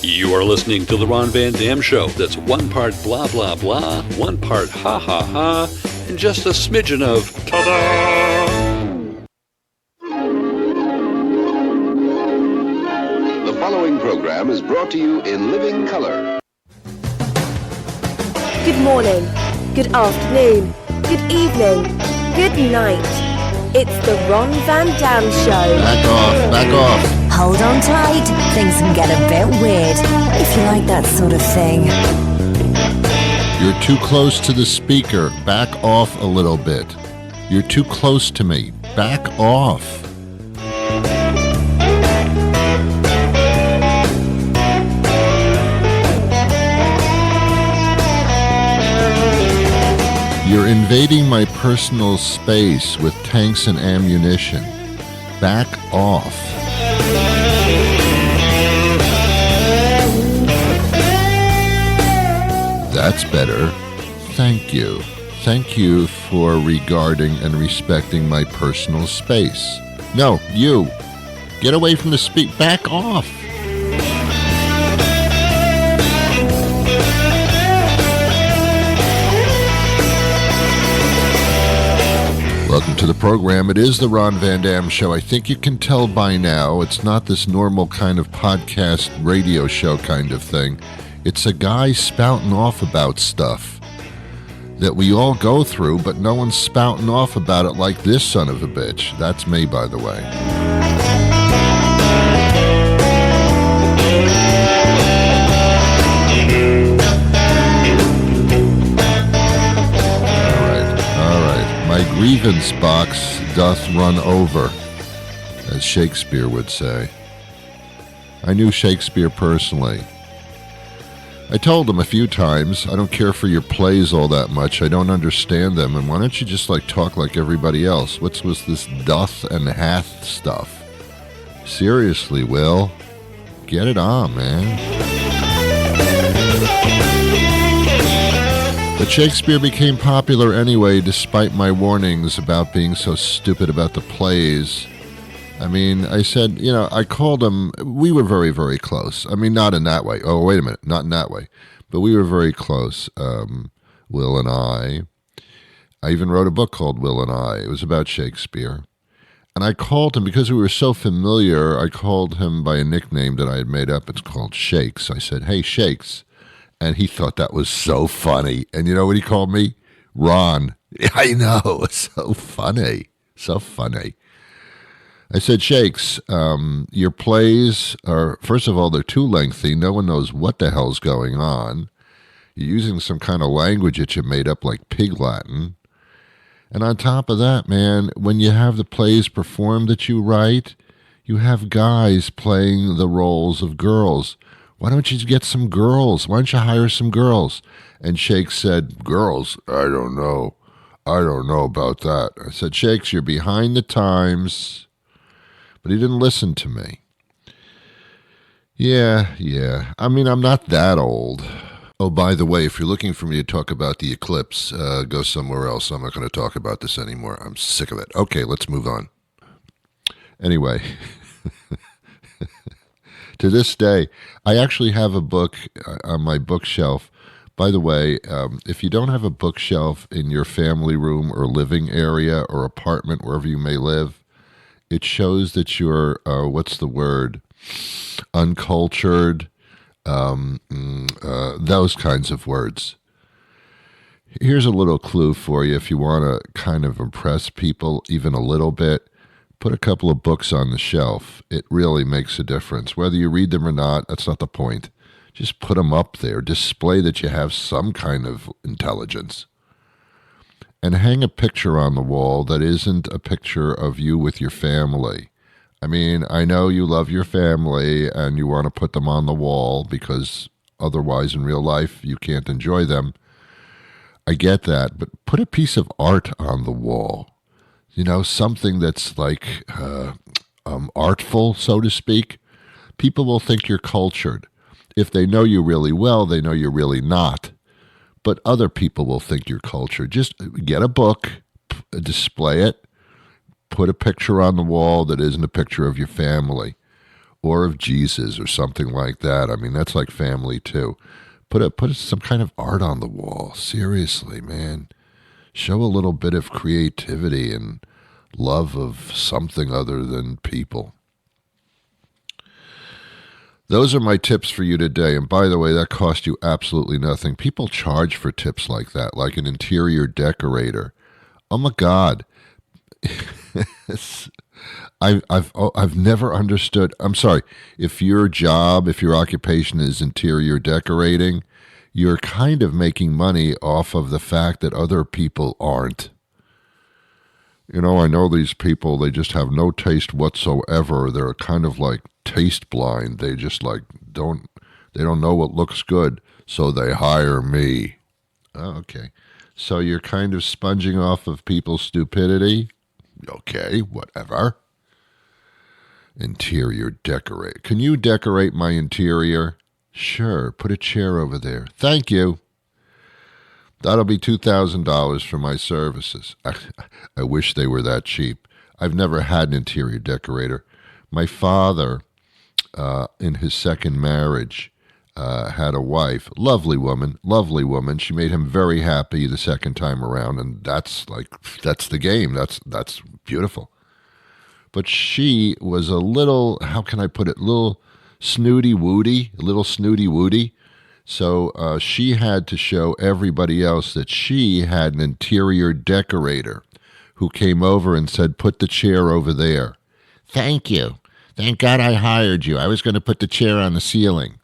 You are listening to The Ron Van Dam Show. That's one part blah, blah, blah, one part ha, ha, ha, and just a smidgen of ta-da! The following program is brought to you in living color. Good morning, good afternoon, good evening, good night. It's The Ron Van Dam Show. Back off. Hold on tight, things can get a bit weird, if you like that sort of thing. You're too close to the speaker. Back off a little bit. You're too close to me. Back off. You're invading my personal space with tanks and ammunition. Back off. That's better. Thank you. Thank you for regarding and respecting my personal space. No, you. Get away from the speak. Back off. Welcome to the program. It is the Ron Van Dam Show. I think you can tell by now it's not this normal kind of podcast radio show kind of thing. It's a guy spouting off about stuff that we all go through, but no one's spouting off about it like this son of a bitch. That's me, by the way. All right. My grievance box doth run over, as Shakespeare would say. I knew Shakespeare personally. I told him a few times, I don't care for your plays all that much. I don't understand them. And why don't you just talk like everybody else? What's this doth and hath stuff? Seriously, Will. Get it on, man. But Shakespeare became popular anyway, despite my warnings about being so stupid about the plays. I mean, I said, I called him, we were very, very close. I mean, not in that way. Oh, wait a minute, not in that way. But we were very close, Will and I. I even wrote a book called Will and I. It was about Shakespeare. And I called him, because we were so familiar, I called him by a nickname that I had made up. It's called Shakes. I said, hey, Shakes. And he thought that was so funny. And you know what he called me? Ron. I know, so funny. So funny. I said, Shakes, your plays are, first of all, they're too lengthy. No one knows what the hell's going on. You're using some kind of language that you made up like Pig Latin. And on top of that, man, when you have the plays performed that you write, you have guys playing the roles of girls. Why don't you get some girls? Why don't you hire some girls? And Shakes said, girls? I don't know. I don't know about that. I said, Shakes, you're behind the times. But he didn't listen to me. Yeah. I mean, I'm not that old. Oh, by the way, if you're looking for me to talk about the eclipse, go somewhere else. I'm not going to talk about this anymore. I'm sick of it. Okay, let's move on. Anyway, to this day, I actually have a book on my bookshelf. By the way, if you don't have a bookshelf in your family room or living area or apartment, wherever you may live, it shows that you're, uncultured, those kinds of words. Here's a little clue for you if you want to kind of impress people even a little bit. Put a couple of books on the shelf. It really makes a difference. Whether you read them or not, that's not the point. Just put them up there. Display that you have some kind of intelligence. And hang a picture on the wall that isn't a picture of you with your family. I mean, I know you love your family and you want to put them on the wall because otherwise in real life you can't enjoy them. I get that, but put a piece of art on the wall. Something that's like artful, so to speak. People will think you're cultured. If they know you really well, they know you're really not. But other people will think you're cultured. Just get a book, display it, put a picture on the wall that isn't a picture of your family. or of Jesus or something like that. I mean, that's like family too. Put some kind of art on the wall. Seriously, man. Show a little bit of creativity and love of something other than people. Those are my tips for you today. And by the way, that cost you absolutely nothing. People charge for tips like that, like an interior decorator. Oh my God. I've never understood. I'm sorry. If your occupation is interior decorating, you're kind of making money off of the fact that other people aren't. You know, I know these people, they just have no taste whatsoever. They're kind of like taste blind. They just like don't know what looks good, so they hire me. Oh, okay. So you're kind of sponging off of people's stupidity? Okay, whatever. Interior decorate. Can you decorate my interior? Sure, put a chair over there. Thank you. That'll be $2,000 for my services. I wish they were that cheap. I've never had an interior decorator. My father, in his second marriage, had a wife, lovely woman. She made him very happy the second time around, and that's the game. That's beautiful. But she was a little, how can I put it, little snooty woody. So she had to show everybody else that she had an interior decorator who came over and said, put the chair over there. Thank you. Thank God I hired you. I was going to put the chair on the ceiling.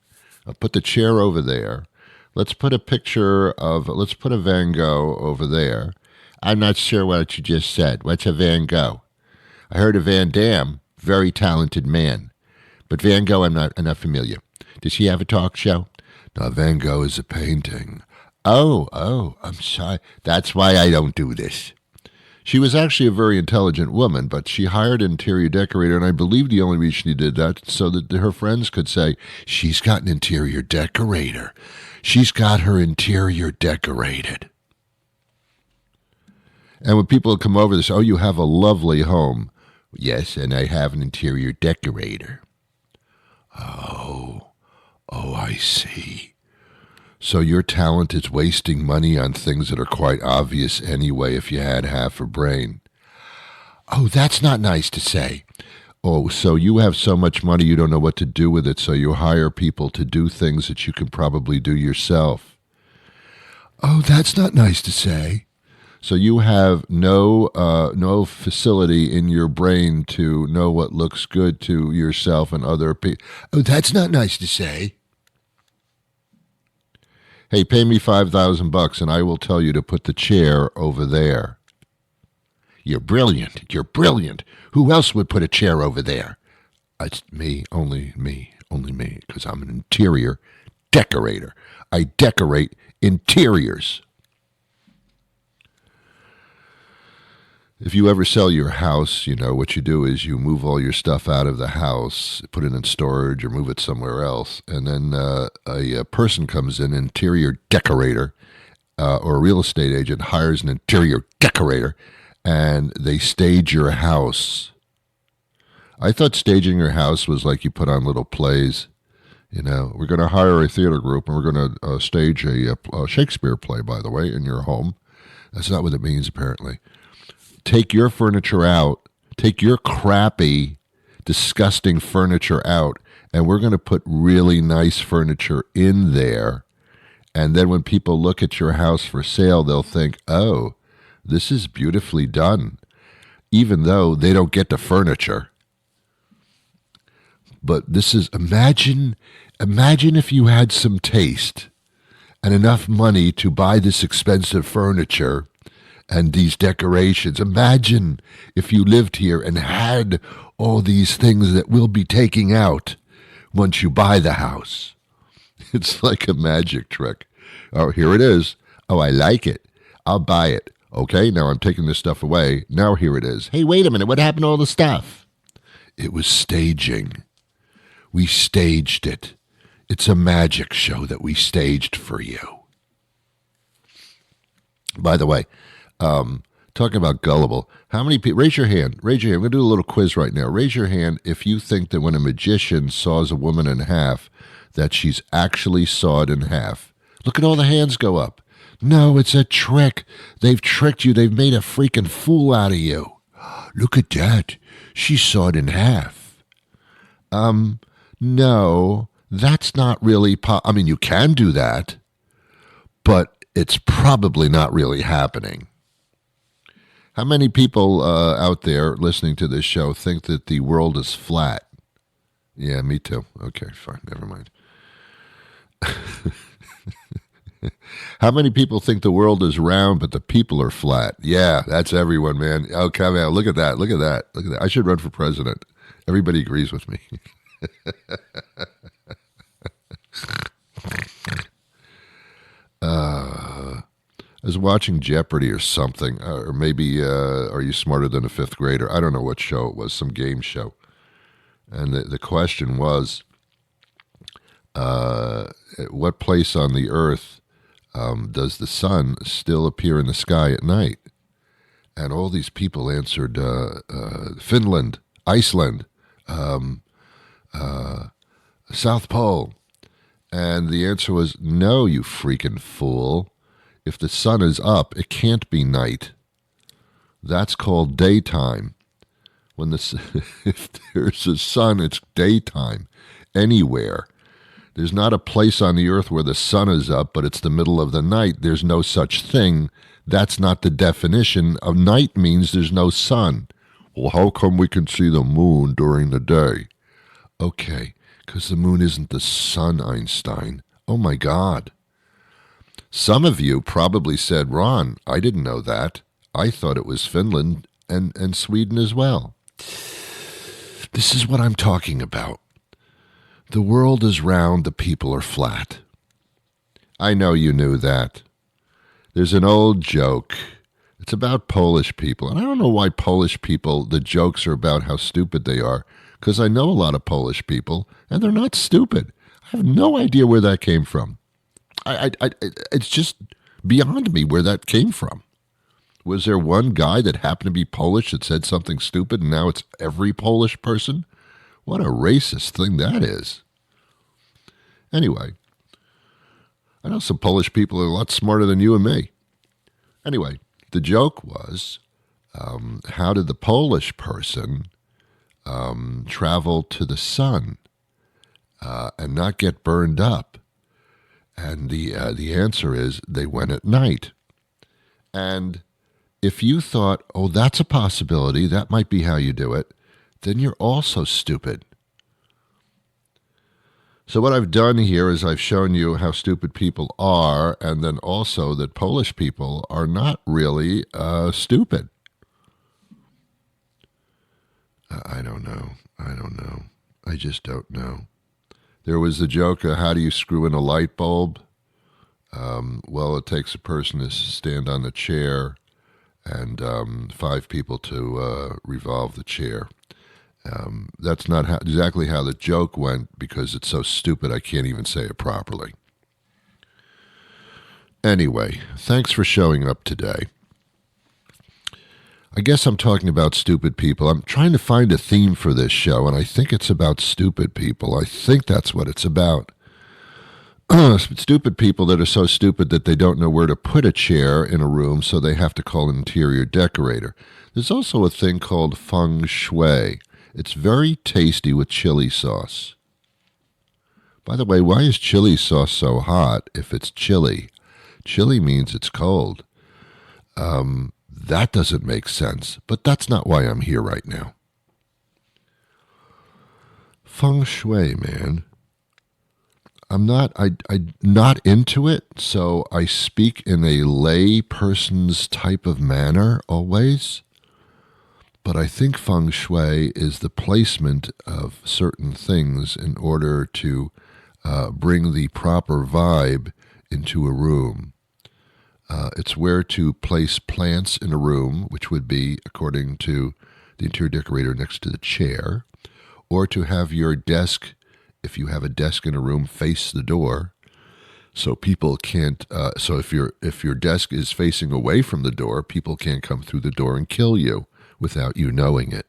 I'll put the chair over there. Let's put a Van Gogh over there. I'm not sure what you just said. What's a Van Gogh? I heard of Van Damme, very talented man. But Van Gogh, I'm not familiar. Does he have a talk show? No, Van Gogh is a painting. Oh, I'm sorry. That's why I don't do this. She was actually a very intelligent woman, but she hired an interior decorator, and I believe the only reason she did that so that her friends could say, she's got an interior decorator. She's got her interior decorated. And when people come over, they say, oh, you have a lovely home. Yes, and I have an interior decorator. Oh, I see. So your talent is wasting money on things that are quite obvious anyway if you had half a brain. Oh, that's not nice to say. Oh, so you have so much money you don't know what to do with it, so you hire people to do things that you can probably do yourself. Oh, that's not nice to say. So you have no facility in your brain to know what looks good to yourself and other people. Oh, that's not nice to say. Hey, pay me $5,000 and I will tell you to put the chair over there. You're brilliant. Who else would put a chair over there? It's me, only me, because I'm an interior decorator. I decorate interiors. If you ever sell your house, you know, what you do is you move all your stuff out of the house, put it in storage or move it somewhere else, and then a person comes in, an interior decorator, or a real estate agent hires an interior decorator, and they stage your house. I thought staging your house was like you put on little plays. You know, we're going to hire a theater group, and we're going to stage a Shakespeare play, by the way, in your home. That's not what it means, apparently. Take your furniture out, take your crappy, disgusting furniture out, and we're going to put really nice furniture in there. And then when people look at your house for sale, they'll think, oh, this is beautifully done, even though they don't get the furniture. But this is, imagine if you had some taste and enough money to buy this expensive furniture and these decorations. Imagine if you lived here and had all these things that we'll be taking out once you buy the house. It's like a magic trick. Oh, here it is. Oh, I like it. I'll buy it. Okay, now I'm taking this stuff away. Now here it is. Hey, wait a minute. What happened to all the stuff? It was staging. We staged it. It's a magic show that we staged for you. By the way, Talking about gullible. How many people? Raise your hand. Raise your hand. We're going to do a little quiz right now. Raise your hand if you think that when a magician saws a woman in half, that she's actually sawed in half. Look at all the hands go up. No, it's a trick. They've tricked you. They've made a freaking fool out of you. Look at that. She's sawed in half. No, that's not really I mean, you can do that, but it's probably not really happening. How many people out there listening to this show think that the world is flat? Yeah, me too. Okay, fine. Never mind. How many people think the world is round, but the people are flat? Yeah, that's everyone, man. Oh, come on. Look at that. Look at that. Look at that. I should run for president. Everybody agrees with me. I was watching Jeopardy or something, or maybe Are You Smarter Than a Fifth Grader? I don't know what show it was, some game show. And the question was, at what place on the earth does the sun still appear in the sky at night? And all these people answered Finland, Iceland, South Pole. And the answer was, no, you freaking fool. If the sun is up, it can't be night. That's called daytime. If there's a sun, it's daytime. Anywhere. There's not a place on the earth where the sun is up, but it's the middle of the night. There's no such thing. That's not the definition of night. Means there's no sun. Well, how come we can see the moon during the day? Okay, because the moon isn't the sun, Einstein. Oh, my God. Some of you probably said, Ron, I didn't know that. I thought it was Finland and Sweden as well. This is what I'm talking about. The world is round, the people are flat. I know you knew that. There's an old joke. It's about Polish people. And I don't know why Polish people, the jokes are about how stupid they are, because I know a lot of Polish people, and they're not stupid. I have no idea where that came from. It's just beyond me where that came from. Was there one guy that happened to be Polish that said something stupid, and now it's every Polish person? What a racist thing that is. Anyway, I know some Polish people are a lot smarter than you and me. Anyway, the joke was, how did the Polish person travel to the sun and not get burned up? And the answer is they went at night. And if you thought, oh, that's a possibility, that might be how you do it, then you're also stupid. So what I've done here is I've shown you how stupid people are, and then also that Polish people are not really stupid. I don't know. I just don't know. There was the joke, how do you screw in a light bulb? Well, it takes a person to stand on the chair and 5 people to revolve the chair. That's not exactly how the joke went, because it's so stupid I can't even say it properly. Anyway, thanks for showing up today. I guess I'm talking about stupid people. I'm trying to find a theme for this show, and I think it's about stupid people. I think that's what it's about. Stupid people that are so stupid that they don't know where to put a chair in a room, so they have to call an interior decorator. There's also a thing called feng shui. It's very tasty with chili sauce. By the way, why is chili sauce so hot if it's chili? Chili means it's cold. That doesn't make sense, but that's not why I'm here right now. Feng shui, man. I'm not into it, so I speak in a lay person's type of manner always. But I think feng shui is the placement of certain things in order to bring the proper vibe into a room. It's where to place plants in a room, which would be, according to the interior decorator, next to the chair, or to have your desk, if you have a desk in a room, face the door. So people can't. So if your desk is facing away from the door, people can't come through the door and kill you without you knowing it.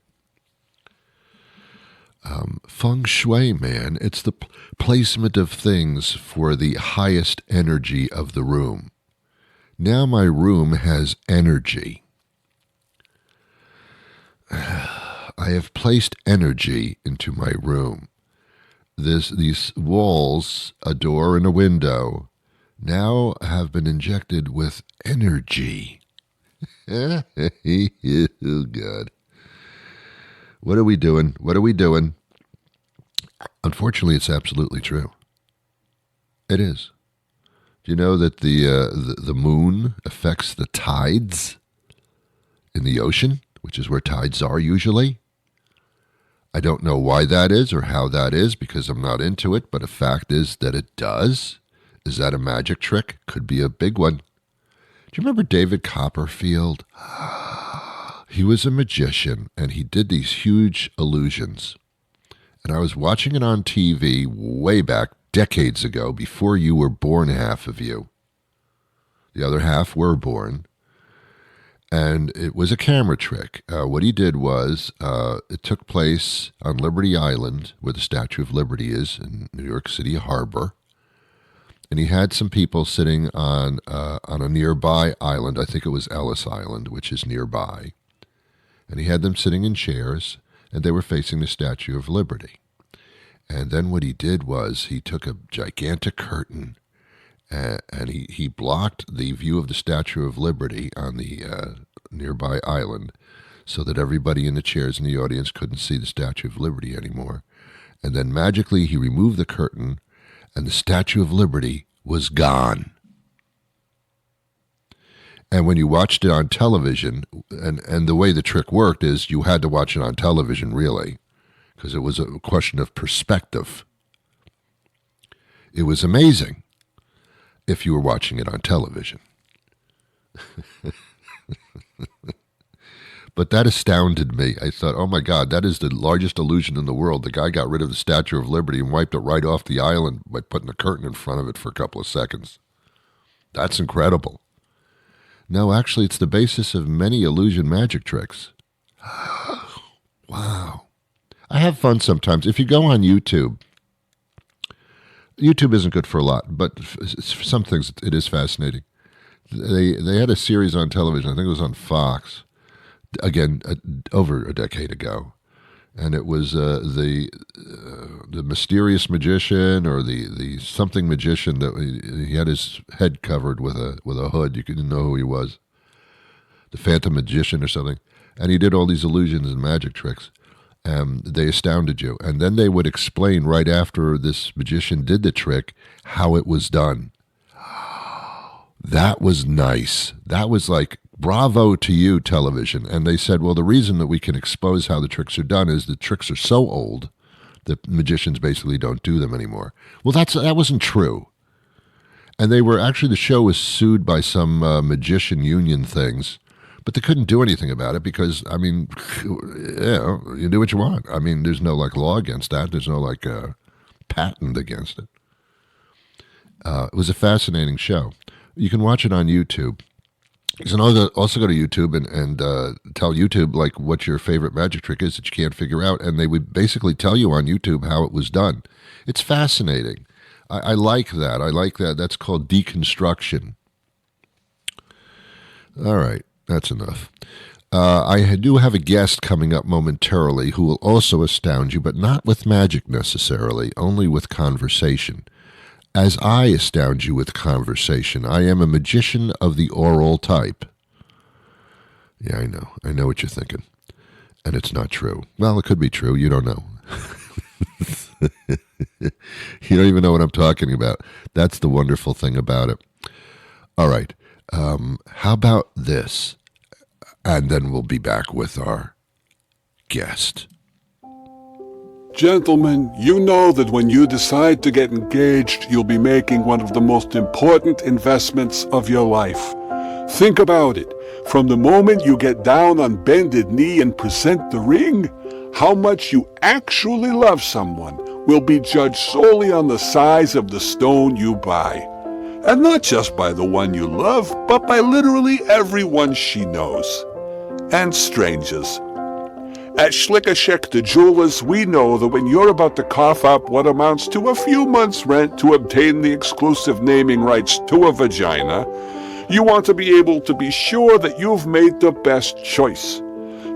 Feng Shui, man, it's the placement of things for the highest energy of the room. Now my room has energy. I have placed energy into my room. These walls, a door and a window, now have been injected with energy. Oh, God. What are we doing? What are we doing? Unfortunately, it's absolutely true. It is. Do you know that the moon affects the tides in the ocean, which is where tides are usually? I don't know why that is or how that is because I'm not into it, but a fact is that it does. Is that a magic trick? Could be a big one. Do you remember David Copperfield? He was a magician, and he did these huge illusions. And I was watching it on TV way back, decades ago, before you were born, half of you. The other half were born. And it was a camera trick. What he did was, it took place on Liberty Island, where the Statue of Liberty is, in New York City Harbor. And he had some people sitting on a nearby island. I think it was Ellis Island, which is nearby. And he had them sitting in chairs, and they were facing the Statue of Liberty. And then what he did was he took a gigantic curtain, and he blocked the view of the Statue of Liberty on the nearby island so that everybody in the chairs in the audience couldn't see the Statue of Liberty anymore. And then magically he removed the curtain, and the Statue of Liberty was gone. And when you watched it on television, and the way the trick worked is you had to watch it on television, really, because it was a question of perspective. It was amazing if you were watching it on television. But that astounded me. I thought, oh my God, that is the largest illusion in the world. The guy got rid of the Statue of Liberty and wiped it right off the island by putting a curtain in front of it for a couple of seconds. That's incredible. No, actually, it's the basis of many illusion magic tricks. Wow. I have fun sometimes. If you go on YouTube, YouTube isn't good for a lot, but for some things it is fascinating. They had a series on television, I think it was on Fox, again, over a decade ago. And it was the mysterious magician or the something magician that he had his head covered with a hood. You couldn't know who he was. The Phantom Magician or something. And he did all these illusions and magic tricks. They astounded you. And then they would explain right after this magician did the trick how it was done. That was nice. That was like, bravo to you, television. And they said, well, the reason that we can expose how the tricks are done is the tricks are so old that magicians basically don't do them anymore. Well, that wasn't true. And the show was sued by some magician union things, but they couldn't do anything about it because, I mean, you do what you want. I mean, there's no law against that. There's no patent against it. It was a fascinating show. You can watch it on YouTube. You can also go to YouTube and tell YouTube what your favorite magic trick is that you can't figure out, and they would basically tell you on YouTube how it was done. It's fascinating. I like that. I like that. That's called deconstruction. All right, that's enough. I do have a guest coming up momentarily who will also astound you, but not with magic necessarily, only with conversation. As I astound you with conversation, I am a magician of the oral type. Yeah, I know. I know what you're thinking. And it's not true. Well, it could be true. You don't know. You don't even know what I'm talking about. That's the wonderful thing about it. All right. How about this? And then we'll be back with our guest. Gentlemen, you know that when you decide to get engaged, you'll be making one of the most important investments of your life. Think about it. From the moment you get down on bended knee and present the ring, how much you actually love someone will be judged solely on the size of the stone you buy. And not just by the one you love, but by literally everyone she knows. And strangers. At Schlickerscheck the Jewelers, we know that when you're about to cough up what amounts to a few months' rent to obtain the exclusive naming rights to a vagina, you want to be able to be sure that you've made the best choice.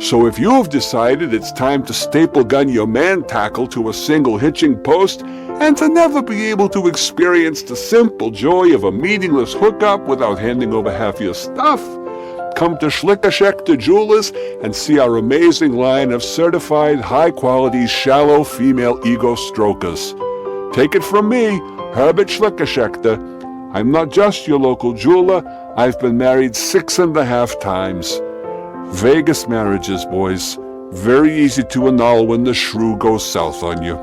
So if you've decided it's time to staple gun your man tackle to a single hitching post and to never be able to experience the simple joy of a meaningless hookup without handing over half your stuff, come to Schlickerscheck the Jewelers and see our amazing line of certified, high-quality, shallow female ego strokers. Take it from me, Herbert Schlickerschechter. I'm not just your local jeweler. I've been married 6.5 times. Vegas marriages, boys. Very easy to annul when the shrew goes south on you.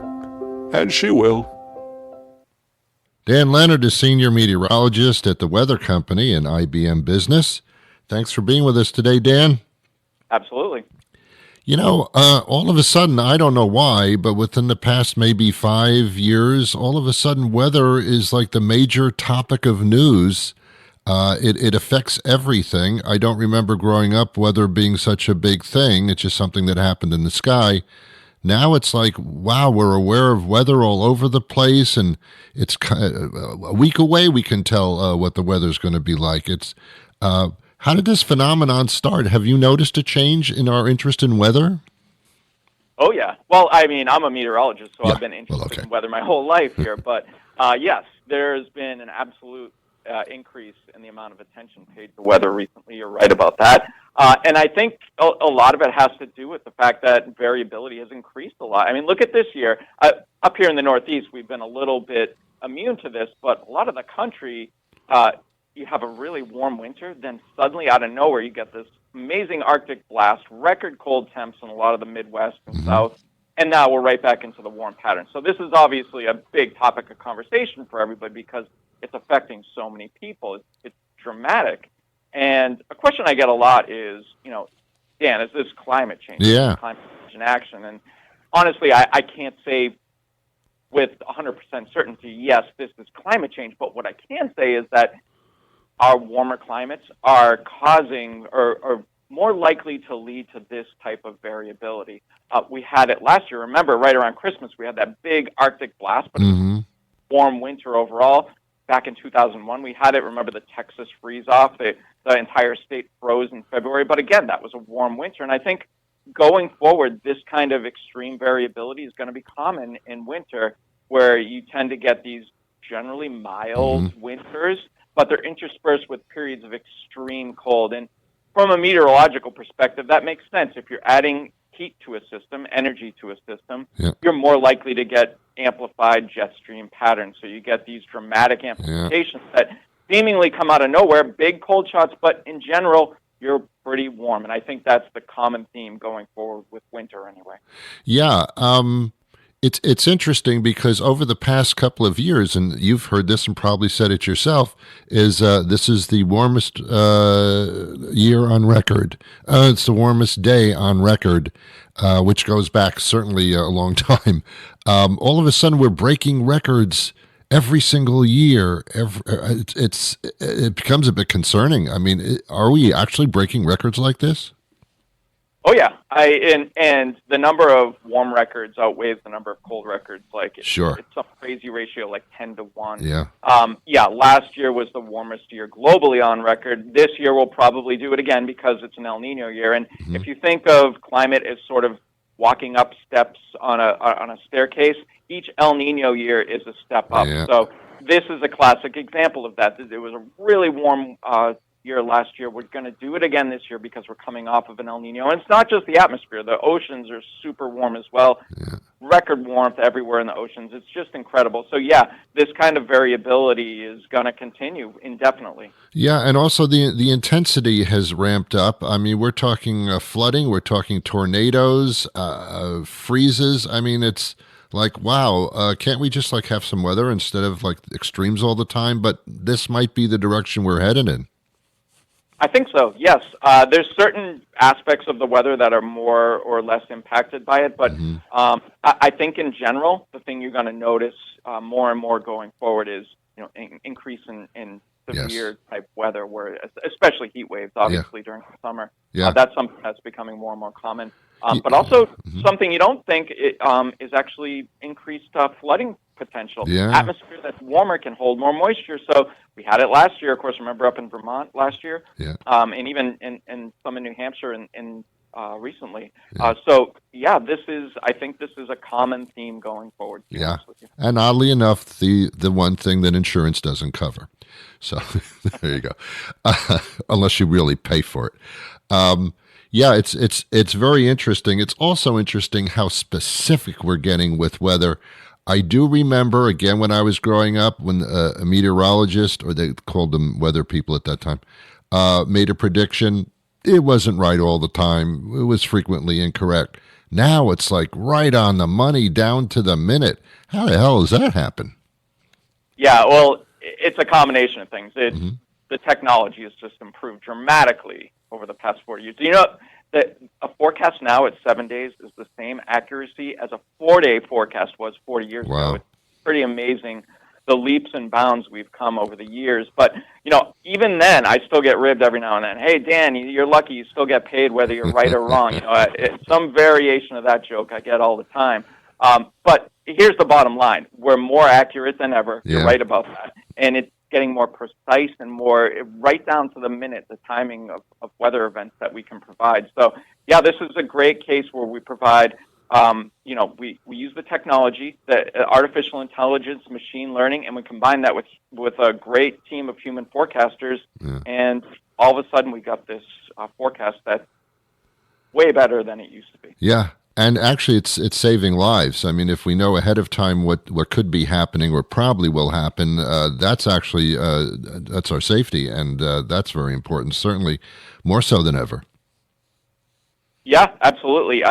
And she will. Dan Leonard is Senior Meteorologist at the Weather Company in IBM Business. Thanks for being with us today, Dan. Absolutely. You know, all of a sudden, I don't know why, but within the past maybe 5 years, all of a sudden weather is like the major topic of news. It affects everything. I don't remember growing up weather being such a big thing. It's just something that happened in the sky. Now it's like, wow, we're aware of weather all over the place, and it's a week away we can tell what the weather's going to be like. It's how did this phenomenon start? Have you noticed a change in our interest in weather? Oh, yeah. Well, I mean, I'm a meteorologist, so Yeah. I've been interested in weather my whole life here. But yes, there's been an absolute increase in the amount of attention paid to weather recently. You're right about that. And I think a lot of it has to do with the fact that variability has increased a lot. I mean, look at this year. Up here in the Northeast, we've been a little bit immune to this, but a lot of the country, you have a really warm winter, then suddenly out of nowhere you get this amazing Arctic blast, record cold temps in a lot of the Midwest and South, and now we're right back into the warm pattern. So this is obviously a big topic of conversation for everybody because it's affecting so many people. It's dramatic. And a question I get a lot is, you know, Dan, is this climate change? Yeah. Climate change in action? And honestly, I can't say with 100% certainty, yes, this is climate change, but what I can say is that our warmer climates are causing or more likely to lead to this type of variability. We had it last year. Remember, right around Christmas, we had that big Arctic blast, but warm winter overall. Back in 2001, we had it. Remember the Texas freeze-off? The entire state froze in February. But again, that was a warm winter. And I think going forward, this kind of extreme variability is going to be common in winter, where you tend to get these generally mild winters, but they're interspersed with periods of extreme cold. And from a meteorological perspective, that makes sense. If you're adding heat to a system, energy to a system, you're more likely to get amplified jet stream patterns. So you get these dramatic amplifications that seemingly come out of nowhere, big cold shots, but in general, you're pretty warm. And I think that's the common theme going forward with winter anyway. Yeah. It's interesting because over the past couple of years, and you've heard this and probably said it yourself, is this is the warmest year on record. It's the warmest day on record, which goes back certainly a long time. All of a sudden, we're breaking records every single year. It becomes a bit concerning. I mean, are we actually breaking records like this? Oh yeah, and the number of warm records outweighs the number of cold records. Sure, it's a crazy ratio, like 10-1. Yeah. Last year was the warmest year globally on record. This year we'll probably do it again because it's an El Nino year. And if you think of climate as sort of walking up steps on a staircase, each El Nino year is a step up. Yeah. So this is a classic example of that. It was a really warm year last year. We're going to do it again this year because we're coming off of an El Nino. And it's not just the atmosphere. The oceans are super warm as well. Yeah. Record warmth everywhere in the oceans. It's just incredible. So yeah, this kind of variability is going to continue indefinitely. Yeah, and also the intensity has ramped up. I mean, we're talking flooding, we're talking tornadoes, freezes. I mean, it's like, wow, can't we just have some weather instead of extremes all the time? But this might be the direction we're headed in. I think so, yes. There's certain aspects of the weather that are more or less impacted by it, but I think in general, the thing you're going to notice more and more going forward is increase in Yes. severe type weather, where especially heat waves, obviously during the summer. Yeah. That's something that's becoming more and more common. But also something you don't think is actually increased flooding potential. Yeah. Atmosphere that's warmer can hold more moisture. So we had it last year, of course. Remember up in Vermont last year, and even in some in New Hampshire and recently. I think this is a common theme going forward. Yeah, and oddly enough, the one thing that insurance doesn't cover. So there you go, unless you really pay for it. It's very interesting. It's also interesting how specific we're getting with weather. I do remember, again, when I was growing up, when a meteorologist, or they called them weather people at that time, made a prediction. It wasn't right all the time. It was frequently incorrect. Now it's like right on the money, down to the minute. How the hell does that happen? Yeah, well, it's a combination of things. The technology has just improved dramatically over the past 4 years. Do you know that a forecast now at 7 days is the same accuracy as a 4-day forecast was 40 years ago? It's pretty amazing, the leaps and bounds we've come over the years. But, even then, I still get ribbed every now and then. Hey, Dan, you're lucky you still get paid whether you're right or wrong. Some variation of that joke I get all the time. But here's the bottom line. We're more accurate than ever. You're right about that. And it's getting more precise and more right down to the minute, the timing of weather events that we can provide. So, this is a great case where we provide we use the technology, the artificial intelligence, machine learning, and we combine that with a great team of human forecasters, and all of a sudden we got this forecast that's way better than it used to be. Yeah, and actually it's saving lives. I mean, if we know ahead of time what could be happening or probably will happen, that's actually that's our safety, and that's very important, certainly more so than ever. Yeah, absolutely.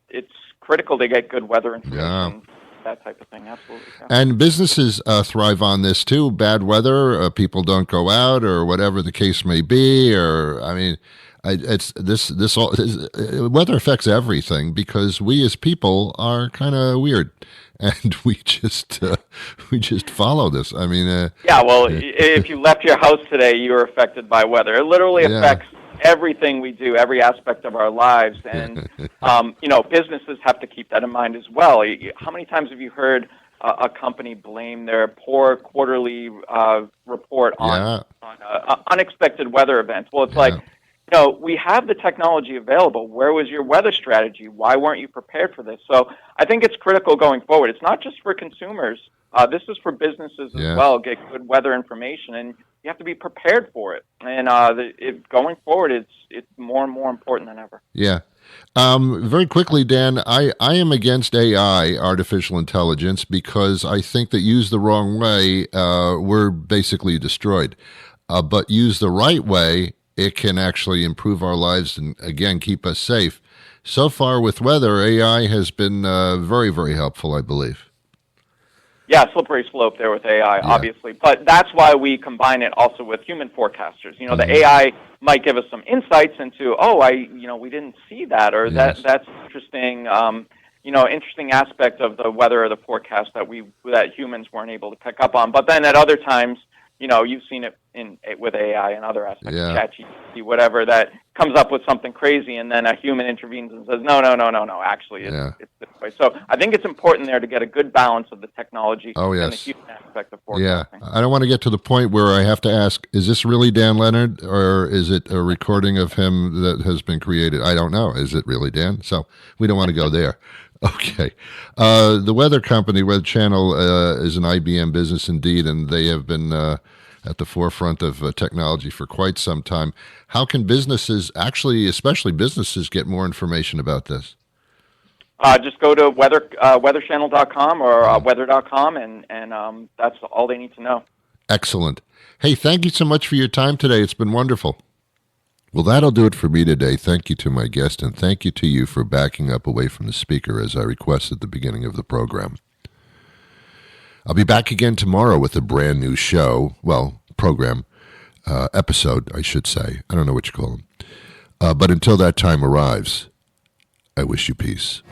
It's critical to get good weather information, that type of thing. Absolutely. Yeah. And businesses thrive on this too. Bad weather, people don't go out, or whatever the case may be. Or it's this all weather affects everything because we as people are kind of weird, and we just follow this. I mean, if you left your house today, you were affected by weather. It literally affects everything we do, every aspect of our lives, and businesses have to keep that in mind as well. How many times have you heard a company blame their poor quarterly report on unexpected weather events? Well, it's like, we have the technology available. Where was your weather strategy? Why weren't you prepared for this? So I think it's critical going forward. It's not just for consumers. This is for businesses as well. Get good weather information, and you have to be prepared for it. And going forward, it's more and more important than ever. Yeah. Very quickly, Dan, I am against AI, artificial intelligence, because I think that used the wrong way, we're basically destroyed. But used the right way, it can actually improve our lives and, again, keep us safe. So far with weather, AI has been very, very helpful, I believe. Yeah, slippery slope there with AI, obviously. But that's why we combine it also with human forecasters. The AI might give us some insights into, we didn't see that, or that's interesting, interesting aspect of the weather or the forecast that humans weren't able to pick up on. But then at other times, you've seen it with AI and other aspects, ChatGPT, whatever, that comes up with something crazy, and then a human intervenes and says, no, actually, it's this way. So I think it's important there to get a good balance of the technology and the human aspect of forecasting. Yeah, I don't want to get to the point where I have to ask, is this really Dan Leonard, or is it a recording of him that has been created? I don't know. Is it really Dan? So we don't want to go there. Okay. The Weather Company, Weather Channel, is an IBM business indeed, and they have been at the forefront of technology for quite some time. How can businesses, especially businesses, get more information about this? Just go to weatherchannel.com or weather.com, and that's all they need to know. Excellent. Hey, thank you so much for your time today. It's been wonderful. Well, that'll do it for me today. Thank you to my guest, and thank you to you for backing up away from the speaker as I requested at the beginning of the program. I'll be back again tomorrow with a brand new show, program, episode, I should say. I don't know what you call them. But until that time arrives, I wish you peace.